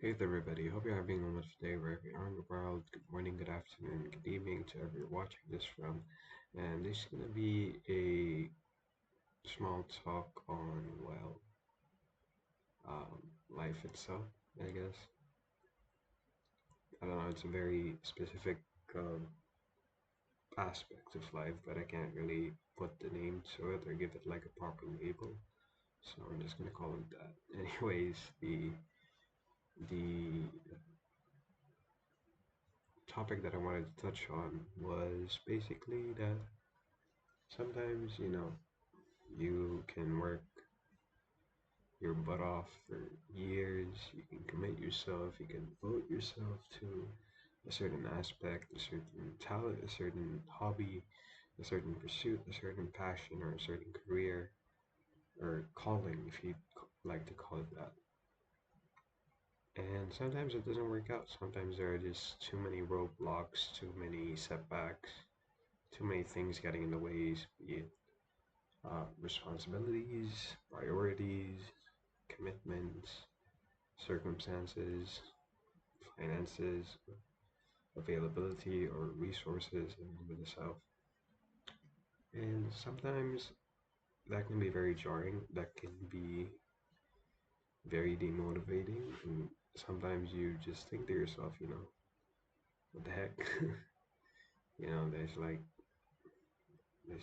Hey there, everybody. Hope you're having a wonderful day wherever you are in the world. Good morning, good afternoon, good evening to whoever you're watching this from. And this is going to be a small talk on, life itself, I guess. I don't know, it's a very specific um, aspect of life, but I can't really put the name to it or give it like a proper label. So I'm just going to call it that. Anyways, the topic that I wanted to touch on was basically that sometimes, you can work your butt off for years, you can commit yourself, you can devote yourself to a certain aspect, a certain talent, a certain hobby, a certain pursuit, a certain passion, or a certain career, or calling, if you'd like to call it that. And sometimes it doesn't work out. Sometimes there are just too many roadblocks, too many setbacks, too many things getting in the ways, be it responsibilities, priorities, commitments, circumstances, finances, availability, or resources in the South. And sometimes that can be very jarring, that can be very demotivating, and sometimes you just think to yourself, what the heck? there's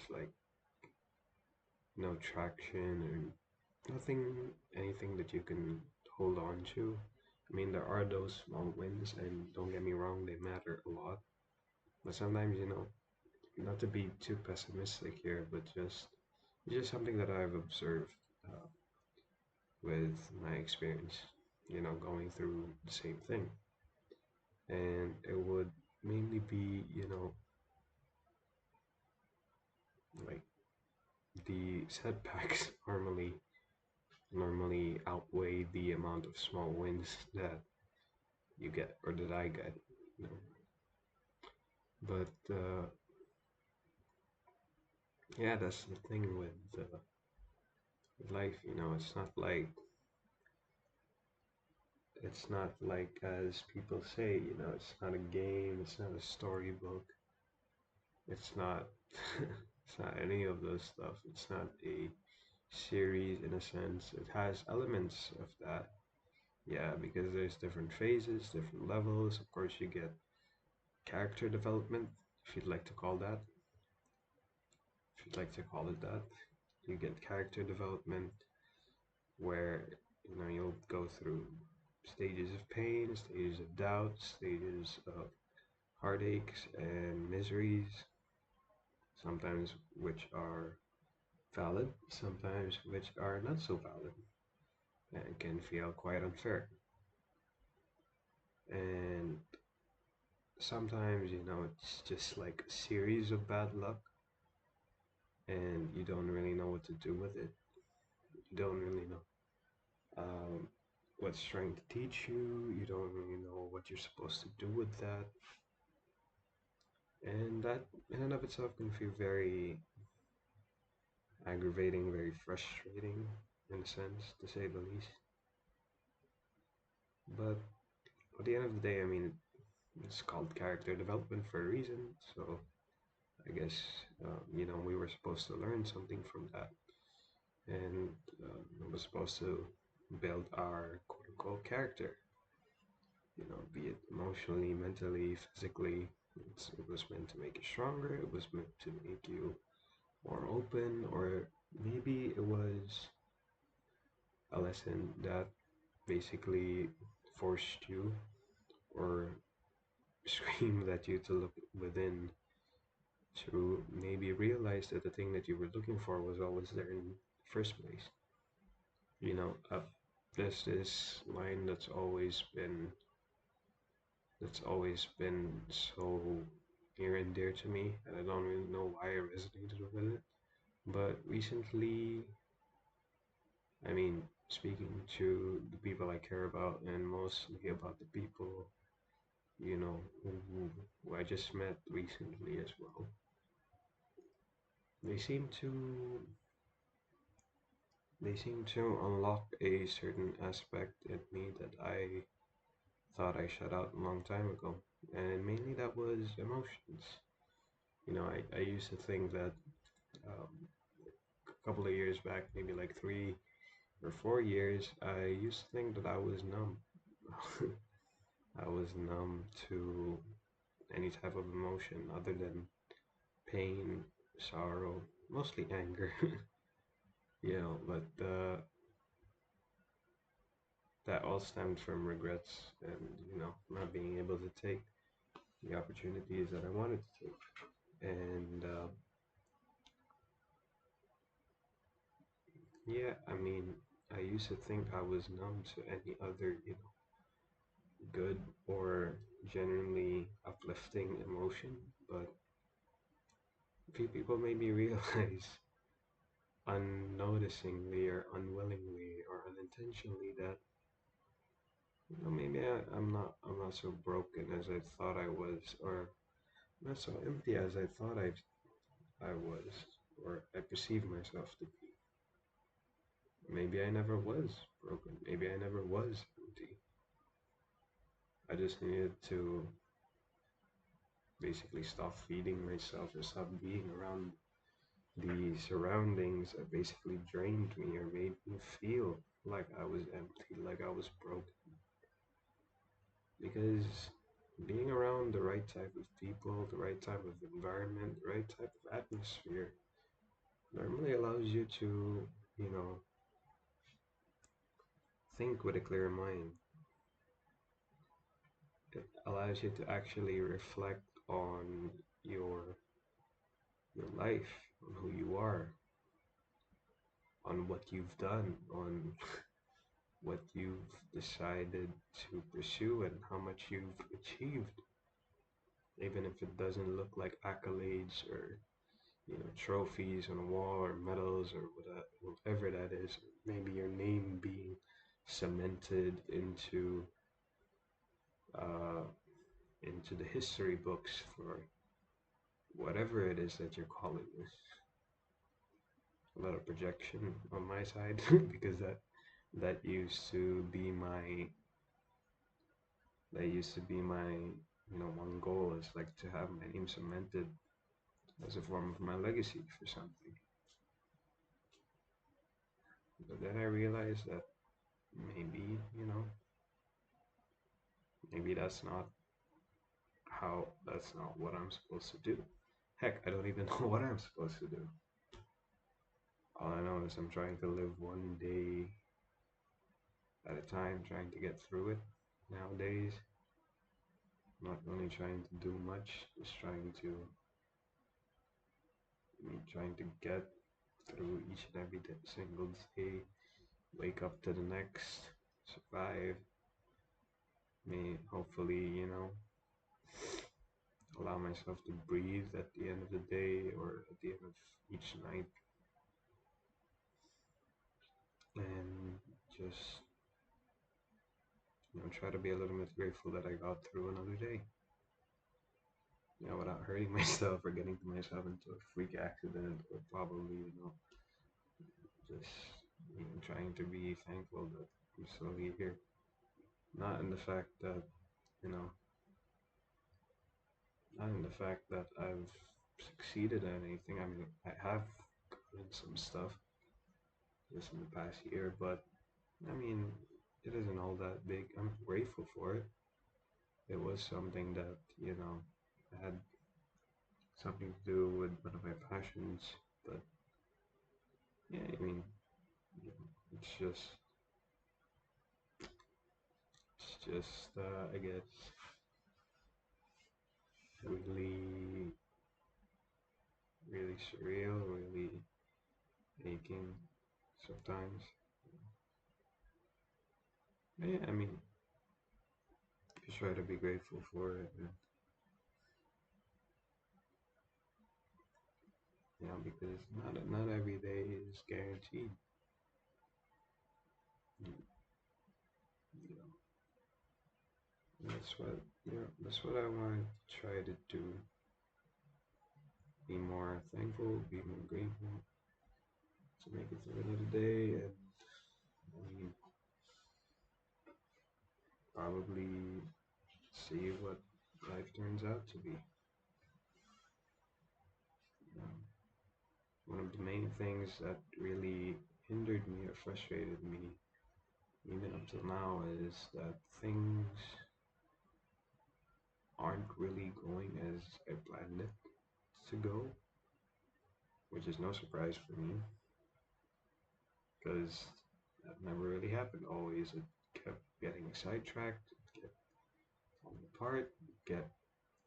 like no traction or nothing, anything that you can hold on to. I mean, there are those small wins, and don't get me wrong, they matter a lot. But sometimes, not to be too pessimistic here, but just something that I've observed uh, with my experience, going through the same thing. And it would mainly be, like the setbacks normally outweigh the amount of small wins that you get or that I get, you know. But yeah, that's the thing with life. It's not like as people say, it's not a game, it's not a storybook, it's not it's not any of those stuff. It's not a series in a sense. It has elements of that. Yeah, because there's different phases, different levels. Of course, you get character development, if you'd like to call that. If you'd like to call it that, you get character development where you'll go through stages of pain, stages of doubt, stages of heartaches and miseries, sometimes which are valid, sometimes which are not so valid, and can feel quite unfair. And sometimes, it's just like a series of bad luck, and you don't really know what to do with it. You don't really know what's trying to teach you. You don't really know what you're supposed to do with that. And that, in and of itself, can feel very aggravating, very frustrating, in a sense, to say the least. But at the end of the day, I mean, it's called character development for a reason. So I guess, we were supposed to learn something from that. And we were supposed to build our quote unquote character, be it emotionally, mentally, physically. It was meant to make you stronger, it was meant to make you more open, or maybe it was a lesson that basically forced you or screamed at you to look within to maybe realize that the thing that you were looking for was always there in the first place. There's this line that's always been so near and dear to me, and I don't really know why I resonated with it. But recently, I mean, speaking to the people I care about, and mostly about the people, who I just met recently as well, they seem to they seem to unlock a certain aspect in me that I thought I shut out a long time ago. And mainly that was emotions. I used to think that um, a couple of years back, maybe like 3 or 4 years, I used to think that I was numb. I was numb to any type of emotion other than pain, sorrow, mostly anger. But that all stemmed from regrets and not being able to take the opportunities that I wanted to take. And yeah, I mean, I used to think I was numb to any other, good or genuinely uplifting emotion, but a few people made me realize unnoticingly or unwillingly or unintentionally that maybe I'm not so broken as I thought I was, or not so empty as I thought I was, or I perceived myself to be. Maybe I never was broken. Maybe I never was empty. I just needed to basically stop feeding myself or stop being around the surroundings that basically drained me or made me feel like I was empty, like I was broken. Because being around the right type of people, the right type of environment, the right type of atmosphere normally allows you to, you know, think with a clear mind. It allows you to actually reflect on your life, on who you are, on what you've done, on what you've decided to pursue and how much you've achieved, even if it doesn't look like accolades or trophies on a wall or medals or whatever that is. Maybe your name being cemented uh, into the history books for whatever it is that you're calling this. A lot of projection on my side because that used to be my one goal is like to have my name cemented as a form of my legacy for something. But then I realized that maybe, maybe that's not what I'm supposed to do. Heck, I don't even know what I'm supposed to do. All I know is I'm trying to live one day at a time, trying to get through it nowadays. Not really trying to do much, just trying to get through each and every single day, wake up to the next, survive, may hopefully, allow myself to breathe at the end of the day or at the end of each night and just try to be a little bit grateful that I got through another day. Without hurting myself or getting myself into a freak accident or probably, just trying to be thankful that I'm still here. Not in the fact that, you know, not in the fact that I've succeeded at anything. I mean, I have gotten some stuff just in the past year, but I mean, it isn't all that big. I'm grateful for it. It was something that, had something to do with one of my passions, but yeah, I mean, it's just, I guess, really, really surreal, really aching sometimes. But yeah, I mean, just try to be grateful for it, and, because not every day is guaranteed. You that's what I want to try to do. Be more thankful, be more grateful to make it through another day, and I mean, probably see what life turns out to be. Um, One of the main things that really hindered me or frustrated me, even up till now, is that things aren't really going as I planned it to go, which is no surprise for me because that never really happened. Always it kept getting sidetracked, get falling apart, get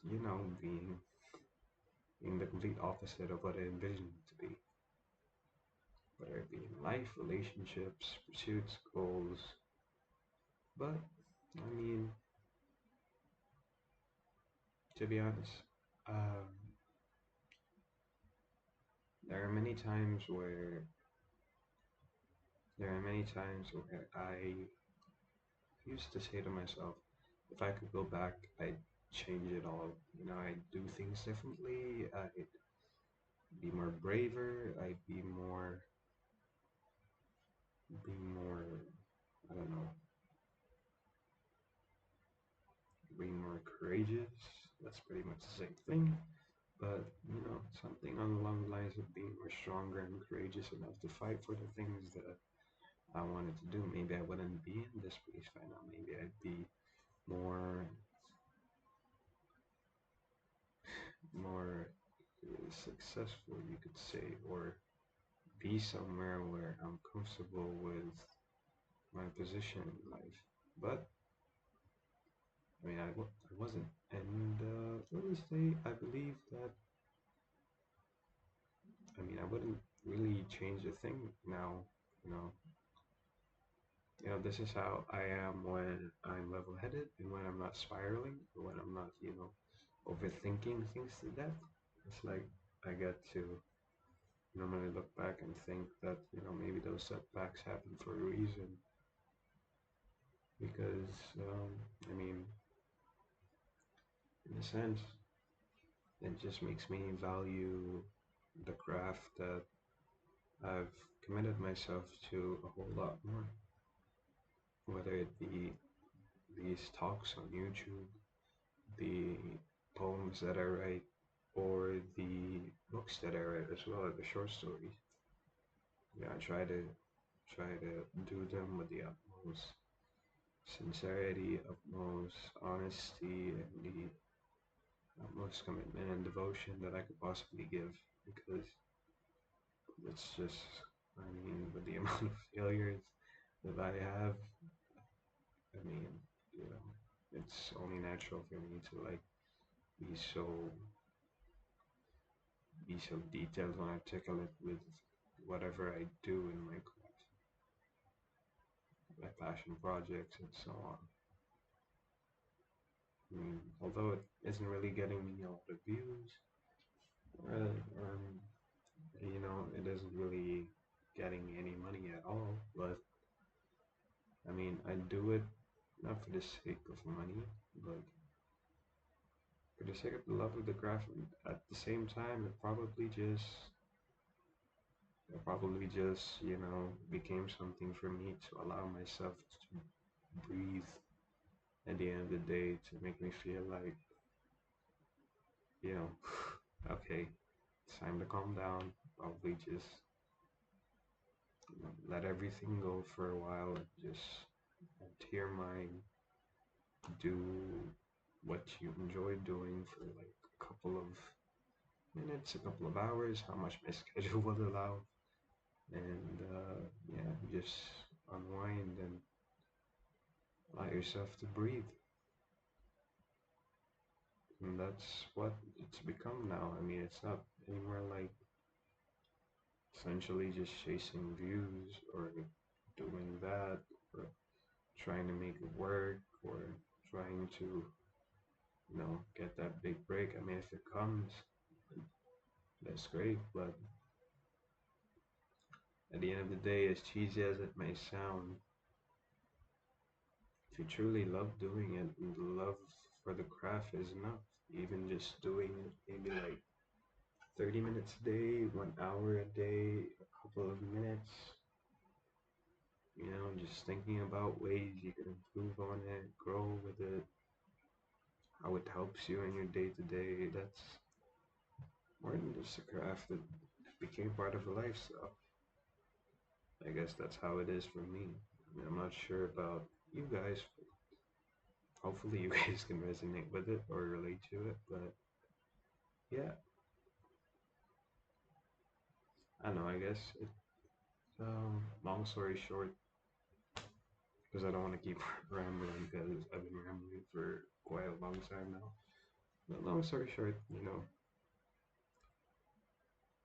being the complete opposite of what I envisioned it to be. Whether it be in life, relationships, pursuits, goals. But I mean, to be honest, um, there are many times where I used to say to myself, if I could go back, I'd change it all. I'd do things differently. I'd be more braver. I'd be more, I don't know, be more courageous. That's pretty much the same thing. But, something along the lines of being more stronger and courageous enough to fight for the things that I wanted to do. Maybe I wouldn't be in this place right now. Maybe I'd be more more successful, you could say, or be somewhere where I'm comfortable with my position in life. But I mean, I wasn't, and let me say, I believe that. I mean, I wouldn't really change a thing now. You know, this is how I am when I'm level-headed and when I'm not spiraling, or when I'm not, overthinking things to death. It's like I get to normally look back and think that maybe those setbacks happen for a reason because I mean in a sense it just makes me value the craft that I've committed myself to a whole lot more, whether it be these talks on YouTube, the poems that I write, or the books that I write as well, the short stories. Yeah, I try to do them with the utmost sincerity, utmost honesty, and the utmost commitment and devotion that I could possibly give because it's just, I mean, with the amount of failures that I have, I mean, you know, it's only natural for me to like be so be so detailed and articulate with whatever I do in my craft, my passion projects, and so on. I mean, although it isn't really getting me a lot of views, um, it isn't really getting any money at all. But I mean, I do it not for the sake of money, but for the sake of the love of the craft. And at the same time, it probably just became something for me to allow myself to breathe at the end of the day to make me feel like, you know, okay, it's time to calm down. Probably just let everything go for a while and just empty your mind, do what you enjoy doing for like a couple of minutes, a couple of hours, how much my schedule would allow, and yeah, just unwind and allow yourself to breathe. And that's what it's become now. I mean, it's not anymore like essentially just chasing views or doing that or trying to make it work or trying to, get that big break. I mean, if it comes, that's great. But at the end of the day, as cheesy as it may sound, if you truly love doing it and the love for the craft is enough, even just doing it maybe like 30 minutes a day, 1 hour a day, a couple of minutes, Just thinking about ways you can improve on it, grow with it, how it helps you in your day to day. That's more than just a craft, it became part of a lifestyle. I guess that's how it is for me. I mean, I'm not sure about you guys. Hopefully, you guys can resonate with it or relate to it. But yeah, I don't know. I guess long story short, because I don't want to keep rambling because I've been rambling for quite a long time now. But long story short,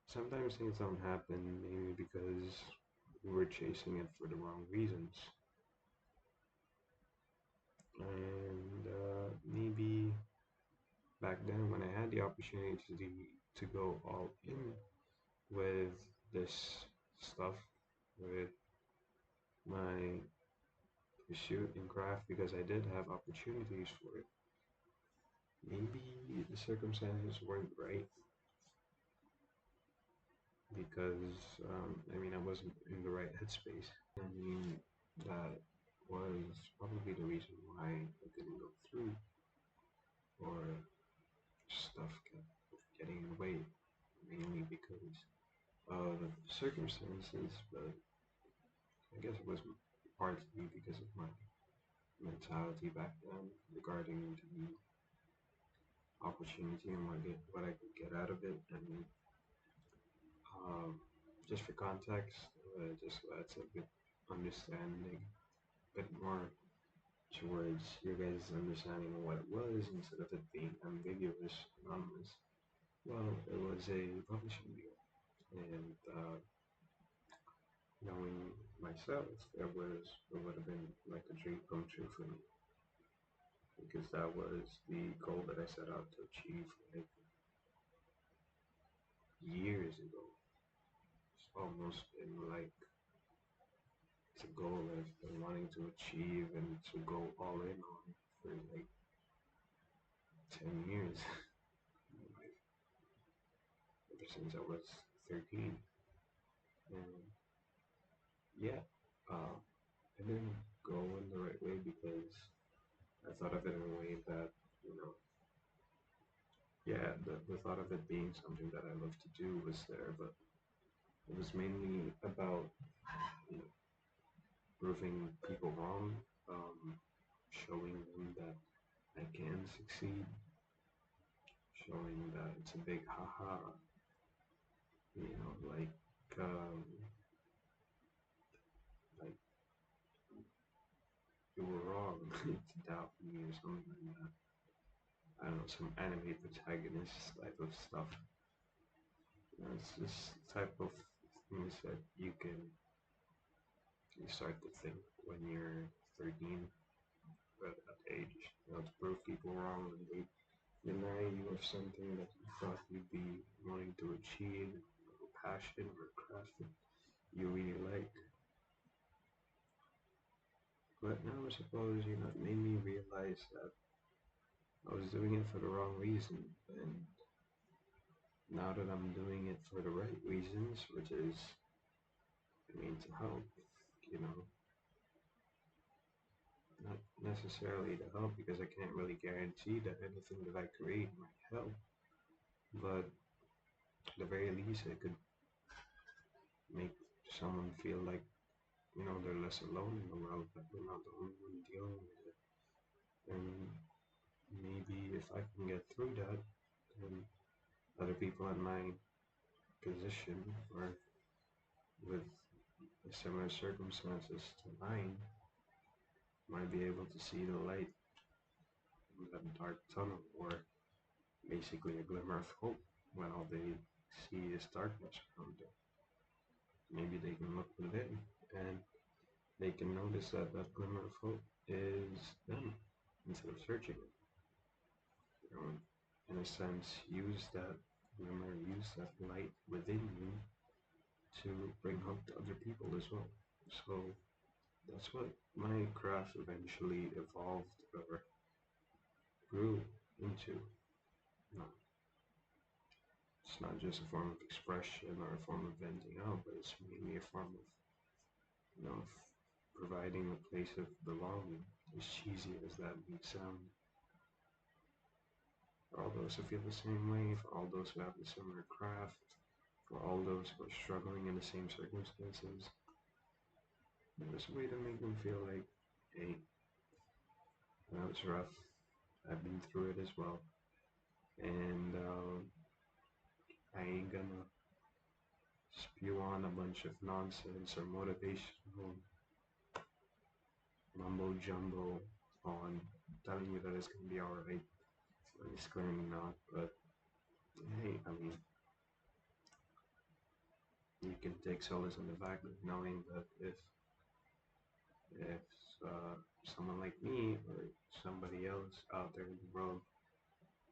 sometimes things don't happen maybe because we were chasing it for the wrong reasons. And maybe back then when I had the opportunity to go all in with this stuff, with my pursuit in craft, because I did have opportunities for it, maybe the circumstances weren't right because I mean I wasn't in the right headspace. I mean that was probably the reason why I didn't go through, or stuff kept getting in the way, mainly because of circumstances, but I guess it was partly because of my mentality back then regarding the opportunity and what I could get out of it. And um, just for context, just so that's a bit understanding, a bit more towards your guys' understanding of what it was instead of it being ambiguous, anonymous. Well, it was a publishing deal, and knowing myself, it would have been like a dream come true for me because that was the goal that I set out to achieve like years ago. It's almost been like it's a goal I've been wanting to achieve and to go all in on for like 10 years, ever since I was 13. And yeah, it didn't go in the right way because I thought of it in a way that, you know, yeah, the thought of it being something that I love to do was there, but it was mainly about, you know, proving people wrong, showing them that I can succeed, showing that it's a big haha, like, like you were wrong to doubt me or something like that. I don't know, some anime protagonist type of stuff. It's just type of things that you start to think when you're 13, at that age, to prove people wrong when they deny you of something that you thought you'd be wanting to achieve, or passion or craft that you really like. But now I suppose, it made me realize that I was doing it for the wrong reason. And now that I'm doing it for the right reasons, which is, I mean, to help, you know, not necessarily to help because I can't really guarantee that anything that I create might help, but at the very least, it could make someone feel like, they're less alone in the world, that they're not the only one dealing with it. And maybe if I can get through that, then other people in my position or with similar circumstances to mine might be able to see the light in that dark tunnel, or basically a glimmer of hope when all they see is darkness around them. Maybe they can look within and they can notice that that glimmer of hope is them instead of searching it. In a sense, use that glimmer, use that light within you to bring hope to other people as well. So that's what my craft eventually evolved or grew into. You know, it's not just a form of expression or a form of venting out, but it's mainly a form of, you know, providing a place of belonging, as cheesy as that may sound. For all those who feel the same way, for all those who have a similar craft, for all those who are struggling in the same circumstances, there's a way to make them feel like, hey, that was rough. I've been through it as well. And I ain't gonna spew on a bunch of nonsense or motivational mumbo jumbo on telling you that it's gonna be alright. It's clearly not, but hey, I mean, you can take solace in the fact of knowing that if uh, someone like me or somebody else out there in the world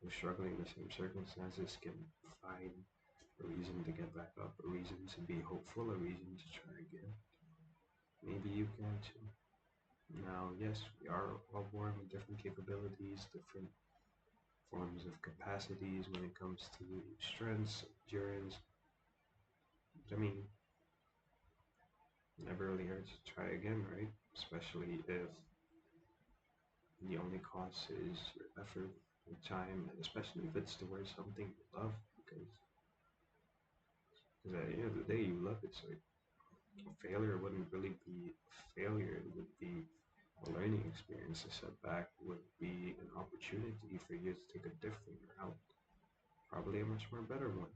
who's struggling in the same circumstances can find a reason to get back up, a reason to be hopeful, a reason to try again. Maybe you can too. Now, yes, we are all born with different capabilities, different forms of capacities when it comes to strengths, endurance. I mean, never really hurts to try again, right? Especially if the only cost is your effort, your time, and especially if it's towards something you love, because at the end of the day, you love it. So a failure wouldn't really be a failure; it would be a learning experience. A setback would be an opportunity for you to take a different route, probably a much more better one.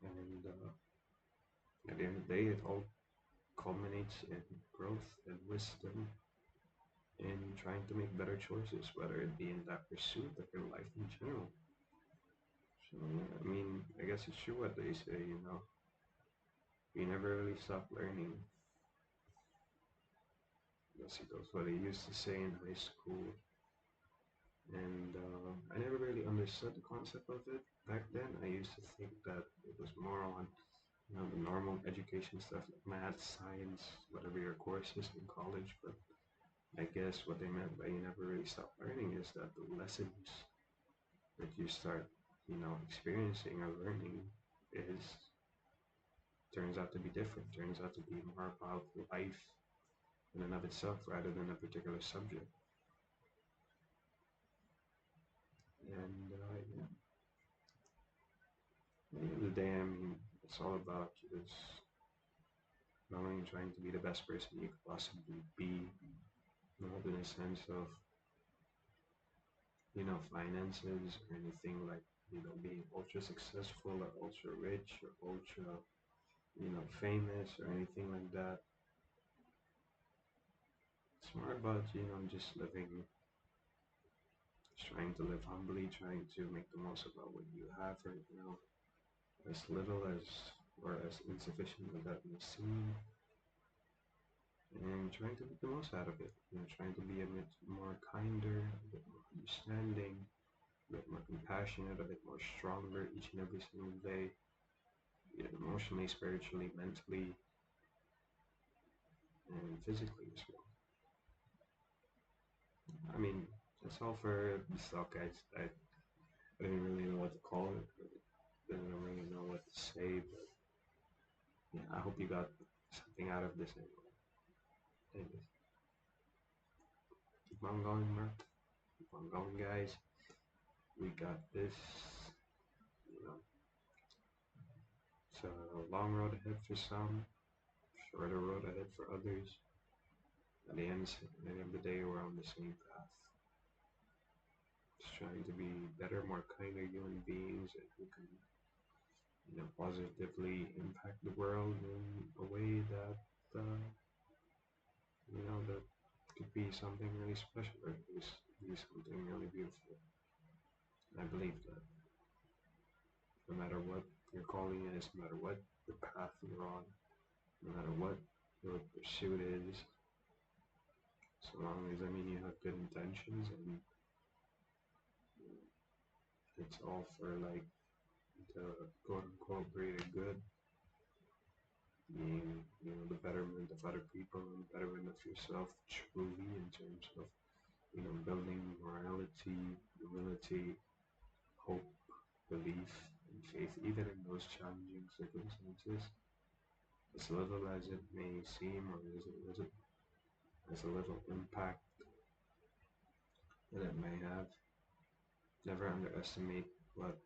And at the end of the day, it all culminates in growth and wisdom in trying to make better choices, whether it be in that pursuit or in life in general. So, yeah, I mean, I guess it's true what they say, you know, you never really stop learning. I guess it goes what they used to say in high school. And I never really understood the concept of it back then. I used to think that it was more on, you know, the normal education stuff like math, science, whatever your course is in college. But I guess what they meant by you never really stop learning is that the lessons that you start, you know, experiencing or learning is turns out to be different, turns out to be more about life in and of itself rather than a particular subject. And yeah, at the end of the day, I mean, it's all about just knowing, trying to be the best person you could possibly be, not in a sense of, you know, finances or anything like, you know, being ultra successful or ultra rich or ultra, you know, famous or anything like that. It's more about, you know, just living, just trying to live humbly, trying to make the most about what you have right now, as little as or as insufficient as that may seem, and trying to make the most out of it. You know, trying to be a bit more kinder, a bit more understanding, a bit more compassionate, a bit more stronger each and every single day, you know, emotionally, spiritually, mentally, and physically as well. I mean, that's all for the stuff, guys. I didn't really know what to call it. Didn't really know what to say, but yeah, I hope you got something out of this anyway. Anyways, keep on going, bro. Keep on going, guys. We got this. You know, it's a long road ahead for some, shorter road ahead for others. At the end of the day, we're on the same path. Just trying to be better, more kinder human beings and who can, you know, positively impact the world in a way that, you know, that could be something really special or be something really beautiful. I believe that no matter what your calling is, no matter what the path you're on, no matter what your pursuit is, so long as, I mean, you have good intentions and it's all for like the quote unquote greater good, being, you know, the betterment of other people and the betterment of yourself truly in terms of, you know, building morality, humility, hope, belief, and faith, even in those challenging circumstances. As little as it may seem or as it as a little impact that it may have. Never underestimate what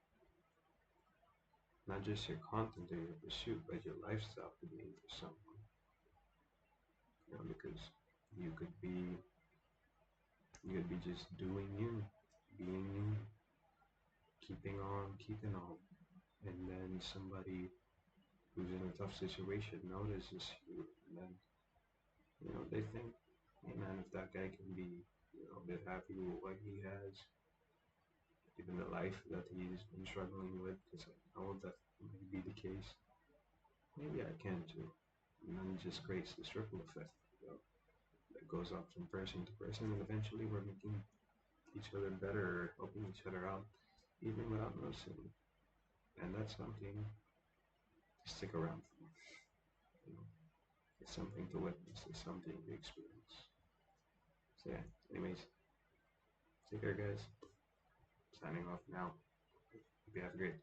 not just your content or your pursuit, but your lifestyle could mean for someone. You know, because you could be you could be just doing you, being you, keeping on, and then somebody who's in a tough situation notices you, and then they think, hey man, if that guy can be a bit happy with what he has, even the life that he's been struggling with, because I know that might be the case, maybe I can too. And then it just creates this ripple effect, that goes up from person to person, and eventually we're making each other better, helping each other out, even without noticing. And that's something to stick around for. You know, it's something to witness. It's something to experience. So yeah. Anyways, take care, guys. Signing off now. Hope you have a great.